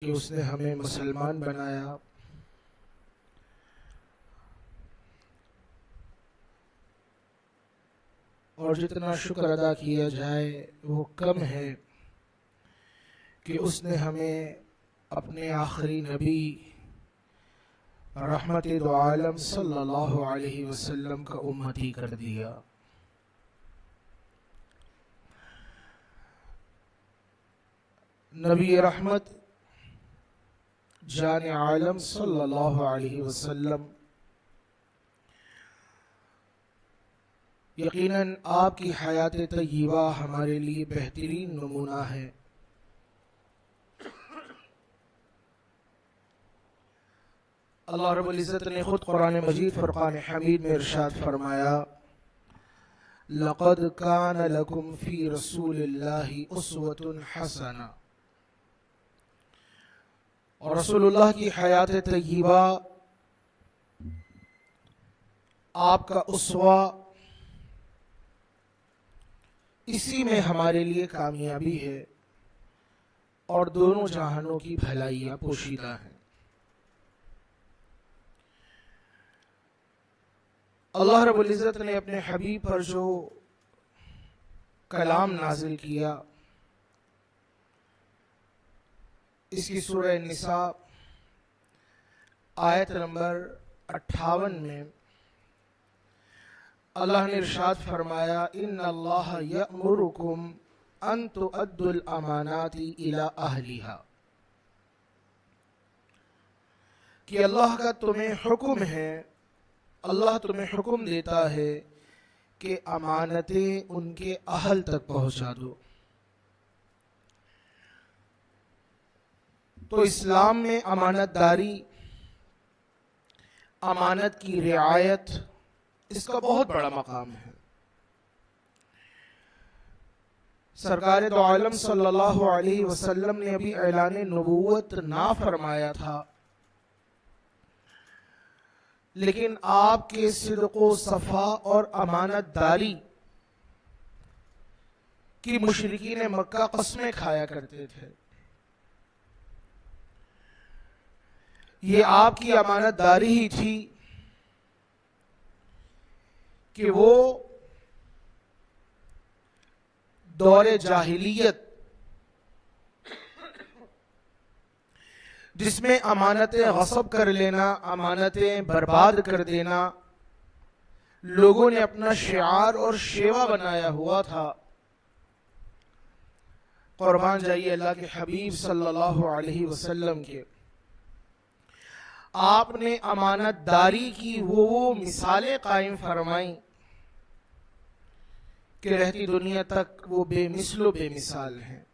कि उसने हमें मुसलमान बनाया। और जितना शुक्र अदा किया जाए वो कम है कि उसने हमें अपने आखिरी नबी रहमत दो आलम सल्लल्लाहु अलैहि वसल्लम का उम्मती कर दिया। नबी रहमत जान आलम सल्लल्लाहु अलैहि वसल्लम यकीनन आपकी हयात तय्यबा हमारे लिए बेहतरीन नमूना है। अल्लाह रब्बुल इज़्ज़त ने खुद कुरान मजीद फुरकान हमीद में इरशाद फरमाया, लक़द कान लकुम फ़ी रसूलिल्लाहि उस्वतुन हसना। और रसूलुल्लाह की हयात तय्यबा आपका उस्वा, इसी में हमारे लिए कामयाबी है और दोनों जहानों की भलाइयाँ पोशीदा हैं। अल्लाह रब्बुल इज़्ज़त ने अपने हबीब पर जो कलाम नाजिल किया, इसकी सूरह निसा आयत नंबर 58 में अल्लाह ने इरशाद फरमाया, इन्नल्लाह यअमुरुकुम अन तुअद्दुल अमानाति इला अहलिहा, कि अल्लाह का तुम्हें हुक्म है, अल्लाह तुम्हें हुक्म देता है कि अमानतें उनके अहल तक पहुंचा दो। तो इस्लाम में अमानतदारी, अमानत की रियायत, इसका बहुत बड़ा मकाम है। सरकार दो आलम सल्लल्लाहु अलैहि वसल्लम ने अभी ऐलान नबूवत ना फरमाया था, लेकिन आपके सिद्क़ो सफ़ा और अमानतदारी की मुशरिकीन मक्का क़स्में खाया करते थे। ये आपकी अमानतदारी ही थी कि वो दौरे जाहिलियत जिसमें अमानतें गस्ब कर लेना, अमानतें बर्बाद कर देना लोगों ने अपना शिआर और शेवा बनाया हुआ था। कुर्बान जाइए अल्लाह के हबीब सल्लल्लाहु अलैहि वसल्लम के। आपने अमानतदारी की वो मिसालें कायम फरमाई कि रहती दुनिया तक वो बेमिसलो बेमिसाल हैं।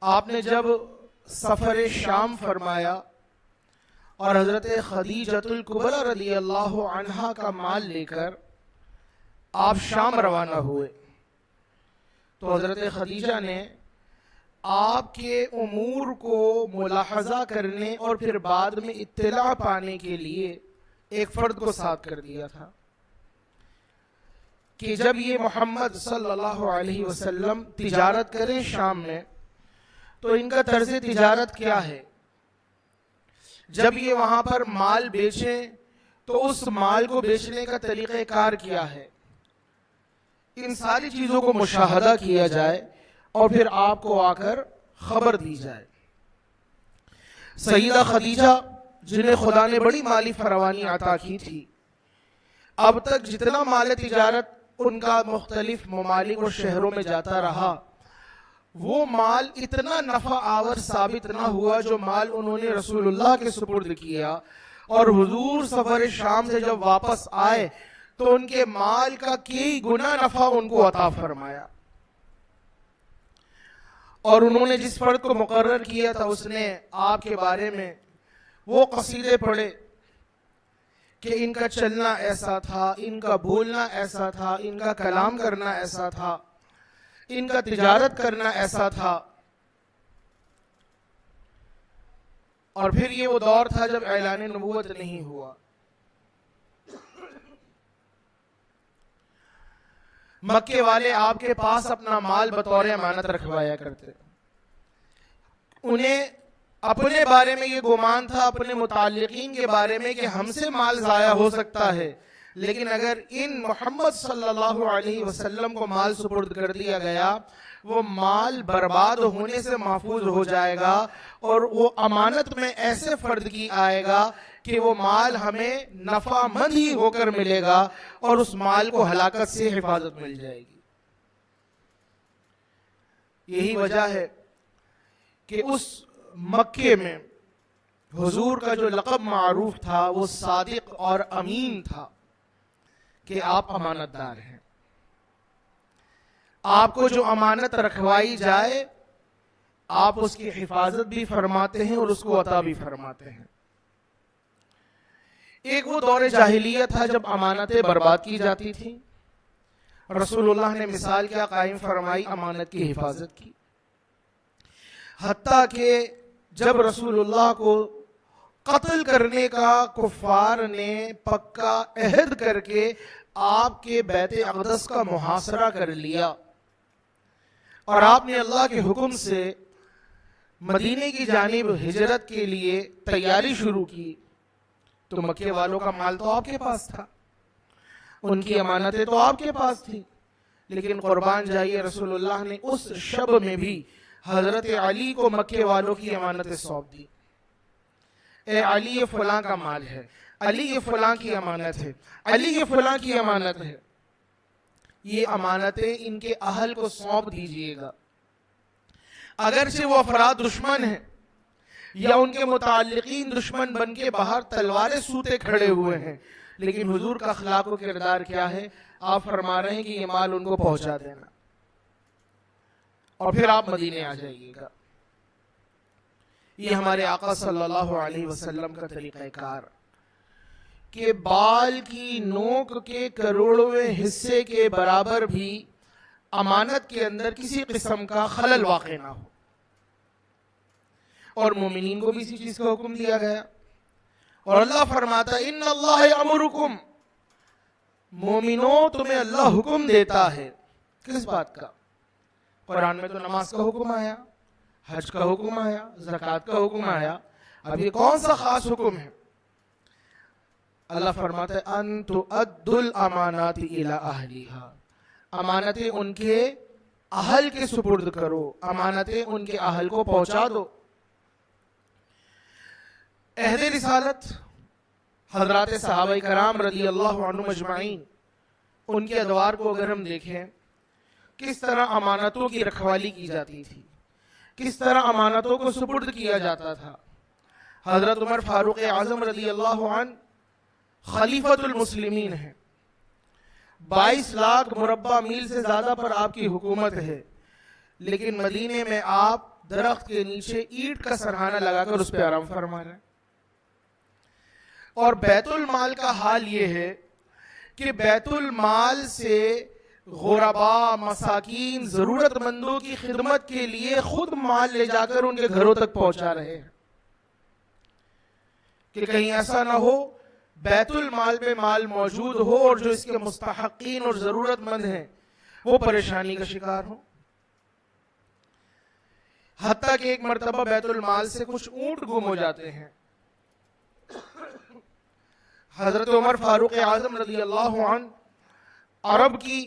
आपने जब सफ़र शाम फरमाया और हज़रत खदीजतुल कुबरा रज़ी अल्लाहु अन्हा का माल लेकर आप शाम रवाना हुए, तो हज़रत खदीजा ने आपके उमूर को मुलाहजा करने और फिर बाद में इत्तला पाने के लिए एक फ़र्द को साथ कर दिया था कि जब ये मोहम्मद सल्लल्लाहु अलैहि वसल्लम तिजारत करें शाम में, तो इनका तर्ज तिजारत क्या है। जब ये वहां पर माल बेचें तो उस माल को बेचने का तरीक़ेकार क्या है। इन सारी चीज़ों को मुशाहदा किया जाए और फिर आपको आकर खबर दी जाए। सईदा खदीजा, जिन्हें खुदा ने बड़ी माली फरावानी अता की थी, अब तक जितना माल तिजारत उनका मुख्तलिफ ममालिक और शहरों में जाता रहा, वो माल इतना नफ़ा आवर साबित ना हुआ जो माल उन्होंने रसूलुल्लाह के सुपुर्द किया। और हुजूर सफ़र शाम से जब वापस आए तो उनके माल का कई गुना नफ़ा उनको अता फरमाया। और उन्होंने जिस फर्द को मुकर्रर किया था, उसने आपके बारे में वो कसीदे पढ़े कि इनका चलना ऐसा था, इनका बोलना ऐसा था, इनका कलाम करना ऐसा था, इनका तिजारत करना ऐसा था। और फिर ये वो दौर था जब ऐलान नबूवत नहीं हुआ। मक्के वाले आपके पास अपना माल बतौर अमानत रखवाया करते। उन्हें अपने बारे में ये गुमान था, अपने मुताल्लिकीन के बारे में, कि हमसे माल ज़ाया हो सकता है, लेकिन अगर इन मोहम्मद सल्लल्लाहु अलैहि वसल्लम को माल सुपुर्द कर दिया गया, वो माल बर्बाद होने से महफूज हो जाएगा और वो अमानत में ऐसे फर्द की आएगा कि वो माल हमें नफामंद ही होकर मिलेगा और उस माल को हलाकत से हिफाजत मिल जाएगी। यही वजह है कि उस मक्के में हुजूर का जो लक़ब मारूफ था वो सादिक और अमीन था, कि आप अमानतदार हैं। आपको जो अमानत रखवाई जाए आप उसकी हिफाजत भी फरमाते हैं और उसको अता भी फरमाते हैं। एक वो दौर जाहिलियत था जब अमानतें बर्बाद की जाती थी। रसूलुल्लाह ने मिसाल क्या कायम फरमाई अमानत की हिफाजत की। हत्ता कि जब रसूलुल्लाह को कत्ल करने का कुफार ने पक्का अहद करके आपके बैत अक़दस का मुहासरा कर लिया और आपने अल्लाह के हुक्म से मदीने की जानिब हिजरत के लिए तैयारी शुरू की, तो मक्के वालों का माल तो आपके पास था, उनकी अमानतें तो आपके पास थी, लेकिन कुर्बान जाइए रसूलुल्लाह ने उस शब में भी हजरत अली को मक्के वालों की अमानतें सौंप दी। ए अली, ये फलां का माल है, अली ये फलां की अमानत है, अली ये फलां की अमानत है, ये अमानतें इनके अहल को सौंप दीजिएगा। अगर से वो अफराद दुश्मन हैं या उनके मुताल्लिकीन दुश्मन बन के बाहर तलवारें सूते खड़े हुए हैं, लेकिन हुजूर का अखलाक व किरदार क्या है, आप फरमा रहे हैं कि ये माल उनको पहुंचा देना और फिर आप मदीने आ जाइएगा। ये हमारे आका सल्लल्लाहु अलैहि वसल्लम का तरीक़ाकार कि बाल की नोक के करोड़वें हिस्से के बराबर भी अमानत के अंदर किसी किस्म का खलल वाक़ ना हो। और मोमिनीन को भी इसी चीज का हुक्म दिया गया और अल्लाह फरमाता है इन्नल्लाह यअमुरुकुम, मोमिनो तुम्हें अल्लाह हुक्म देता है। किस बात का? कुरान में तो नमाज का हुक्म आया, हज का हुक्म आया, ज़कात का हुक्म आया, अब ये कौन सा खास हुक्म है? अल्लाह फरमाता है अन तुअद्दुल अमानाति इला अहलिहा, अमानतें उनके अहल के सुपुर्द करो, अमानतें उनके अहल को पहुंचा दो। अहद रिसालत हजरात सहाबाए कराम रज़ी अल्लाहु अन्हुम अजमाइन, उनके अदवार को अगर हम देखें, किस तरह अमानतों की रखवाली की जाती थी, किस तरह अमानतों को सुपुर्द किया जाता था। हजरत उमर फारूक आजम रज़ी अल्लाहु अन्हु खलीफतुल मुस्लिमीन है, 22 लाख मुरब्बा मील से ज्यादा पर आपकी हुकूमत है, लेकिन मदीने में आप दरख्त के नीचे ईंट का सरहाना लगाकर उस पर आराम फरमा रहे हैं। और बैतुल माल का हाल ये है कि बैतुल माल से गुरबा, मसाकीन, जरूरतमंदों की खिदमत के लिए खुद माल ले जाकर उनके घरों तक पहुंचा रहे हैं कि कहीं ऐसा ना हो बैतुल माल में माल मौजूद हो और जो इसके मुस्तहकीन और जरूरतमंद हैं वो परेशानी का शिकार हो। हत्ता कि एक मर्तबा बैतुल माल से कुछ ऊंट गुम हो जाते हैं। हजरत उमर फारूक आजम रज़ी अल्लाहु अन्हु अरब की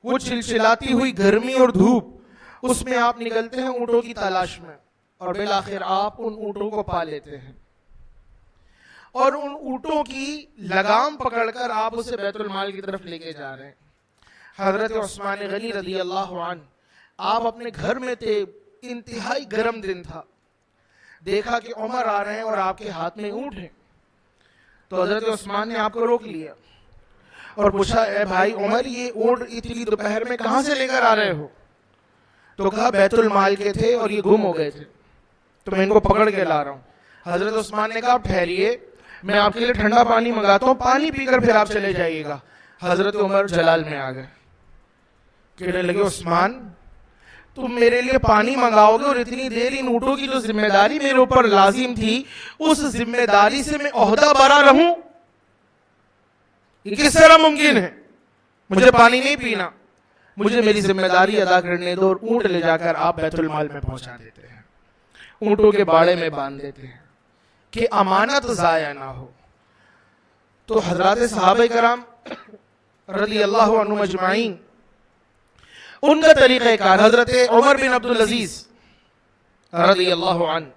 वो चिलचिलाती हुई गर्मी और धूप, उसमें आप निकलते हैं ऊंटों की तलाश में और बिल आखिर आप उन ऊंटों को पा लेते हैं और उन ऊंटों की लगाम पकड़कर आप उसे बैतुल माल की तरफ लेके जा रहे हैं। हजरत उस्मान गनी रज़ी अल्लाहु अन्हु, आप अपने घर में थे, इंतहाई गर्म दिन था, देखा कि उमर आ रहे हैं और आपके हाथ में ऊंट है, तो हजरत उस्मान ने आपको रोक लिया और पूछा ए भाई उमर, ये ऊंट इतनी दोपहर में कहां से लेकर आ रहे हो? तो कहा बैतुल माल के थे और ये गुम हो गए थे, तो मैं इनको पकड़ के ला रहा हूं। हजरत उस्मान ने कहा ठहरिए, मैं आपके लिए ठंडा पानी मंगाता हूं, पानी पीकर फिर आप चले जाइएगा। हजरत उमर जलाल में आ गए, कहने लगे उस्मान तुम मेरे लिए पानी मंगाओगे और इतनी देर इन ऊँटों की जो जिम्मेदारी मेरे ऊपर लाजिम थी उस जिम्मेदारी से मैं ओहदा बरा रहूं? ये किस तरह मुमकिन है? मुझे पानी नहीं पीना, मुझे मेरी जिम्मेदारी अदा करने दो और ऊँट ले जाकर आप बैतुल माल में पहुंचा देते हैं। ऊंटों के बाड़े में बांध देते हैं कि अमानत ज़ाया ना हो। तो हजरत सहाबा कराम रज़ी अल्लाहु अन्हुम अजमाइन, उनका तरीक़ाकार, हजरत उमर बिन अब्दुल अजीज रज़ी अल्लाहु अन्हु,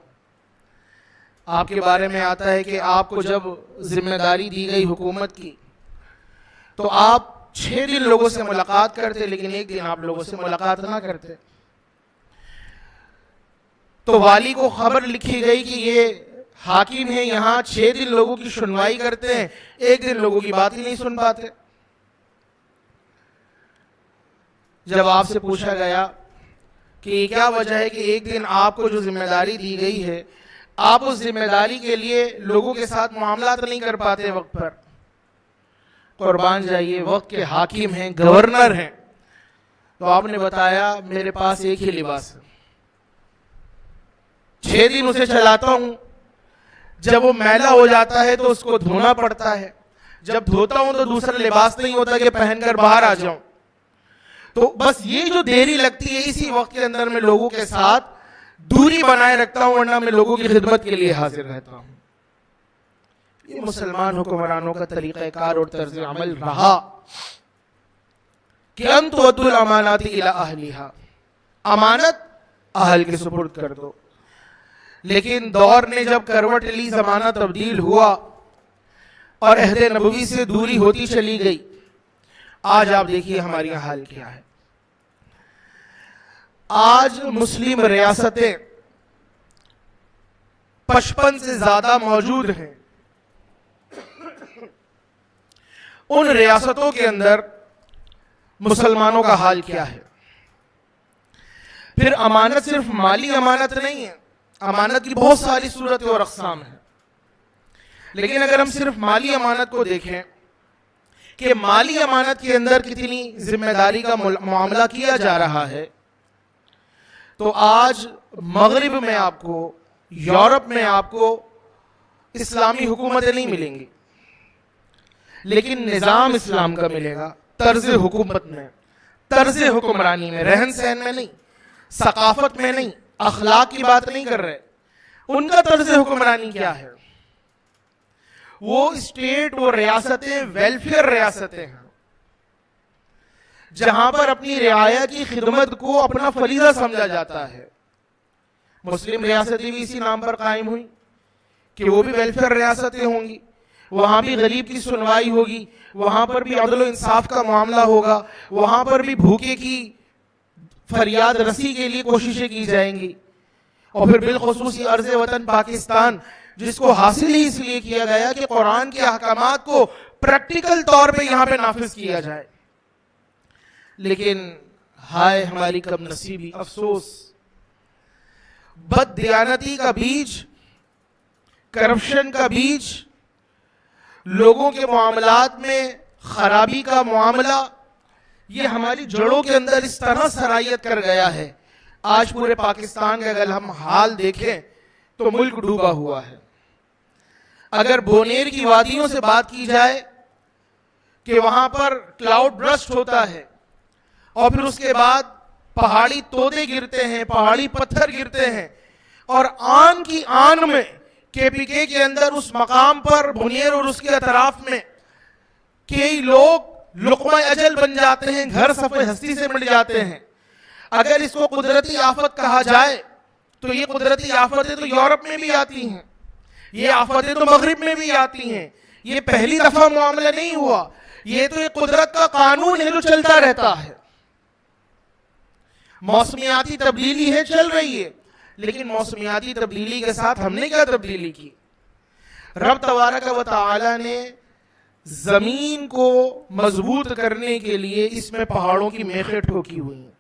आपके बारे में आता है कि आपको जब जिम्मेदारी दी गई हुकूमत की तो आप 6 दिन लोगों से मुलाकात करते, लेकिन एक दिन आप लोगों से मुलाकात ना करते। तो वाली को खबर लिखी गई कि ये हाकिम है, यहाँ 6 दिन लोगों की सुनवाई करते हैं, एक दिन लोगों की बात ही नहीं सुन पाते। जब आपसे पूछा गया कि क्या वजह है कि एक दिन आपको जो जिम्मेदारी दी गई है, आप उस जिम्मेदारी के लिए लोगों के साथ मामला तो नहीं कर पाते वक्त पर, कुर्बान जाइए, वक्त के हाकिम हैं, गवर्नर हैं। तो आपने बताया मेरे पास एक ही लिबास है, 6 दिन उसे चलाता हूं, जब वो मैला हो जाता है तो उसको धोना पड़ता है, जब धोता हूं तो दूसरा लिबास नहीं होता कि पहनकर बाहर आ जाऊं। तो बस ये जो देरी लगती है, इसी वक्त के अंदर मैं लोगों के साथ दूरी बनाए रखता हूं, वरना मैं लोगों की खिदमत के लिए हाजिर रहता हूं। ये मुसलमान हुक्मरानों का तरीक़ाकार और तर्ज अमल रहा कि अन तुअद्दुल अमानाति इला अहलिहा, अमानत अहल के सुपुर्द कर दो। लेकिन दौर ने जब करवट ली, जमाना तब्दील हुआ और अहद नबवी से दूरी होती चली गई। आज आप देखिए हमारे यहाँ हाल क्या है। आज मुस्लिम रियासतें 55 से ज्यादा मौजूद हैं। उन रियासतों के अंदर मुसलमानों का हाल क्या है? फिर अमानत सिर्फ माली अमानत नहीं है, अमानत की बहुत सारी सूरतें और अक़साम है। लेकिन अगर हम सिर्फ माली अमानत को देखें कि माली अमानत के अंदर कितनी जिम्मेदारी का मामला किया जा रहा है, तो आज मगरिब में आपको, यूरोप में आपको इस्लामी हुकूमतें नहीं मिलेंगी, लेकिन निजाम इस्लाम का मिलेगा। तर्ज हुकूमत में, तर्ज हुक्मरानी में, रहन सहन में नहीं, सकाफत में नहीं, अखलाक की बात नहीं कर रहे। उनका तर्ज हुक्मरानी क्या है? वो स्टेट, वो रियासतें वेलफेयर रियासतें हैं, जहां पर अपनी रियाया की खिदमत को अपना फरीजा समझा जाता है। मुस्लिम रियासतें भी इसी नाम पर कायम हुई कि वो भी वेलफेयर रियासतें होंगी, वहां भी गरीब की सुनवाई होगी, वहां पर भी अदल इंसाफ का मामला होगा, वहां पर भी भूखे की फरियाद रसी के लिए कोशिशें की जाएंगी। और फिर बिलखुसूस अर्ज़ वतन पाकिस्तान, जिसको हासिल ही इसलिए किया गया कि कुरान के अहकामात को प्रैक्टिकल तौर पे यहां पे नाफिज किया जाए। लेकिन हाय हमारी कम नसीबी, अफसोस, बददियानती का बीज, करप्शन का बीज, लोगों के मामलात में खराबी का मामला, ये हमारी जड़ों के अंदर इस तरह सरायत कर गया है। आज पूरे पाकिस्तान का अगर हम हाल देखें तो मुल्क डूबा हुआ है। अगर बोनेर की वादियों से बात की जाए कि वहां पर क्लाउड ब्रस्ट होता है और फिर उसके बाद पहाड़ी तोदे गिरते हैं, पहाड़ी पत्थर गिरते हैं, और आन की आन में केपीके के अंदर उस मकाम पर बोनेर और उसके अतराफ में कई लोग लुक़मा अजल बन जाते हैं, घर सफ़े हस्ती से मिट जाते हैं। अगर इसको कुदरती आफत कहा जाए तो ये कुदरती आफतें तो यूरोप में भी आती हैं, ये आफतें तो मगरिब में भी आती हैं। ये पहली दफा मामला नहीं हुआ, ये तो एक कुदरत का कानून है जो चलता रहता है। मौसमियाती तब्दीली है, चल रही है, लेकिन मौसमियाती तब्दीली के साथ हमने क्या तब्दीली की? रब तबारक व तआला ने जमीन को मजबूत करने के लिए इसमें पहाड़ों की मेखें ठोकी हुई हैं,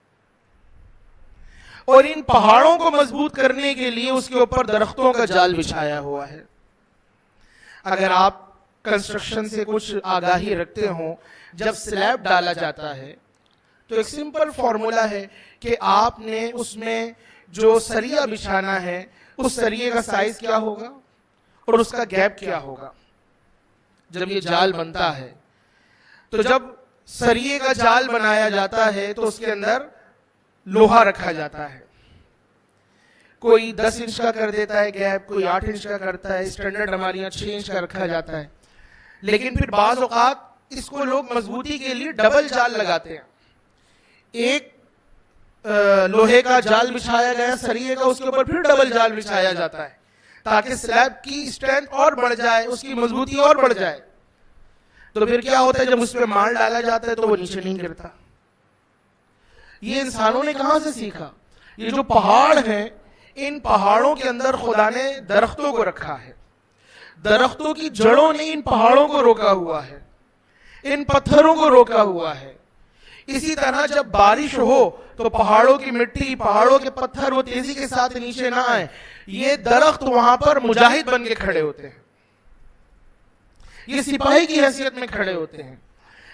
और इन पहाड़ों को मजबूत करने के लिए उसके ऊपर दरख्तों का जाल बिछाया हुआ है। अगर आप कंस्ट्रक्शन से कुछ आगाही रखते हो, जब स्लैब डाला जाता है तो एक सिंपल फॉर्मूला है कि आपने उसमें जो सरिया बिछाना है, उस सरिये का साइज क्या होगा और उसका गैप क्या होगा। जब ये जाल बनता है, तो जब सरिये का जाल बनाया जाता है तो उसके अंदर लोहा रखा जाता है। कोई 10 इंच का कर देता है गैप, कोई 8 इंच का करता है, स्टैंडर्ड हमारे यहाँ 6 इंच का रखा जाता है। लेकिन फिर बाज़ औक़ात इसको लोग मजबूती के लिए डबल जाल लगाते हैं। एक लोहे का जाल बिछाया गया सरिये का, उसके ऊपर फिर डबल जाल बिछाया जाता है ताकि स्लैब की स्ट्रेंथ और बढ़ जाए, उसकी मजबूती और बढ़ जाए। तो फिर क्या होता है, जब उस पर माल डाला जाता है तो वो नीचे नहीं गिरता। ये इंसानों ने कहां से सीखा? ये जो पहाड़ हैं, इन पहाड़ों के अंदर खुदा ने दरख्तों को रखा है, दरख्तों की जड़ों ने इन पहाड़ों को रोका हुआ है, इन पत्थरों को रोका हुआ है। इसी तरह जब बारिश हो तो पहाड़ों की मिट्टी, पहाड़ों के पत्थर वो तेजी के साथ नीचे ना आए, ये दरख्त वहां पर मुजाहिद बन के खड़े होते हैं, ये सिपाही की हैसियत में खड़े होते हैं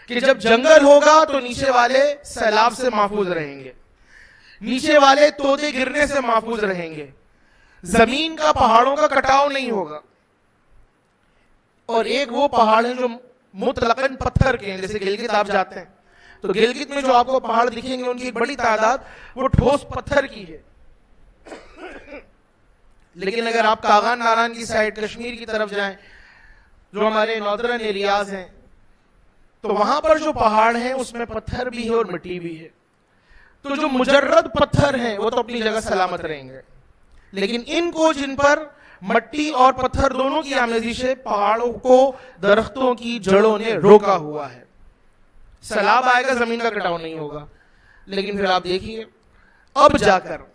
कि जब जंगल होगा तो नीचे वाले सैलाब से महफूज रहेंगे, नीचे वाले तोदे गिरने से महफूज रहेंगे, जमीन का, पहाड़ों का कटाव नहीं होगा। और एक वो पहाड़ है जो मुतलकन पत्थर के हैं, जैसे गिलगित आप जाते हैं तो गिलगित में जो आपको पहाड़ दिखेंगे उनकी एक बड़ी तादाद वो ठोस पत्थर की है। लेकिन अगर आप कागान नारायण की साइड कश्मीर की तरफ जाएं, जो हमारे नॉर्दर्न एरियाज हैं, तो वहां पर जो पहाड़ हैं उसमें पत्थर भी है और मिट्टी भी है। तो जो मुजर्रद पत्थर हैं वो तो अपनी जगह सलामत रहेंगे, लेकिन इनको, जिन पर मट्टी और पत्थर दोनों की आमेजिश है, पहाड़ों को दरख्तों की जड़ों ने रोका हुआ है। सैलाब आएगा, जमीन का कटाव नहीं होगा। लेकिन फिर आप देखिए अब जाकर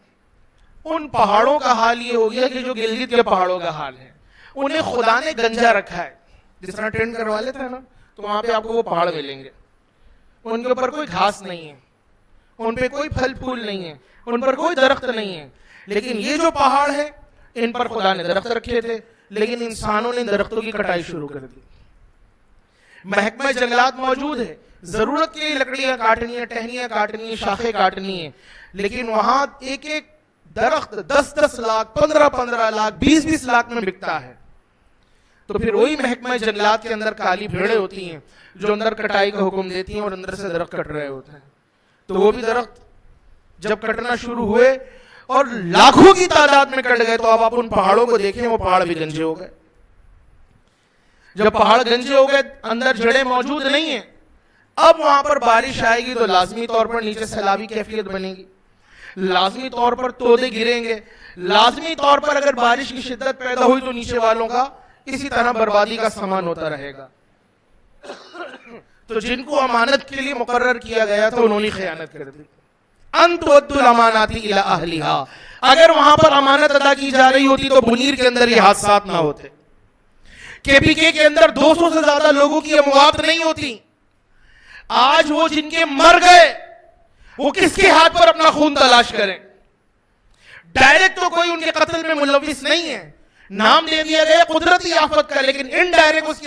उन पहाड़ों का हाल ये हो गया कि जो गिलगित के पहाड़ों का हाल है, उन्हें खुदा ने गंजा रखा है। जिस तरह टेंट करवा लेते हैं ना, तो वहां पे आपको वो पहाड़ मिलेंगे, उनके ऊपर कोई घास नहीं है, उन पे कोई फल फूल नहीं है, उन पर कोई दरख्त नहीं है। लेकिन ये जो पहाड़ है, इन पर खुदा ने दरख्त रखे थे, लेकिन इंसानों ने दरख्तों की कटाई शुरू कर दी। महकमा जंगलात मौजूद है, जरूरत के लिए लकड़ियां काटनी है, टहनियां काटनी है, शाखें काटनी है, लेकिन वहां एक एक दरख्त 10-10 लाख, 15-15 लाख, 20-20 लाख में बिकता है। तो फिर वही महकमा जंगलात के अंदर काली भेड़ें होती हैं जो अंदर कटाई का हुक्म देती हैं और अंदर से दरख्त कट रहे होते हैं। तो वो भी दरख्त जब कटना शुरू हुए और लाखों की तादाद में कट गए, तो अब आप उन पहाड़ों को देखें, वो पहाड़ भी गंजे हो गए। जब पहाड़ गंजे हो गए, अंदर जड़ें मौजूद नहीं है, अब वहां पर बारिश आएगी तो लाजमी तौर पर नीचे सैलाबी कैफियत बनेगी, लाजमी तौर पर तोदे गिरेंगे, लाजमी तौर पर अगर बारिश की शिद्दत पैदा हुई तो नीचे वालों का इसी तरह बर्बादी का सामान होता रहेगा। तो जिनको अमानत के लिए मुकर्रर किया गया था, उन्होंने खयानत कर दी। अंतुअद्दुल अमानाती इला अहलिहा, अगर वहां पर अमानत अदा की जा रही होती तो मुनीर के अंदर ये हादसात ना होते, केपीके के अंदर 200 से ज्यादा लोगों की अमवात नहीं होती। आज वो जिनके मर गए, वो किसके हाथ पर अपना खून तलाश करें? डायरेक्ट तो कोई उनके कत्ल में मुलविस नहीं है, नाम दे दिया गया कुदरती आफत का, लेकिन इनडायरेक्ट उसकी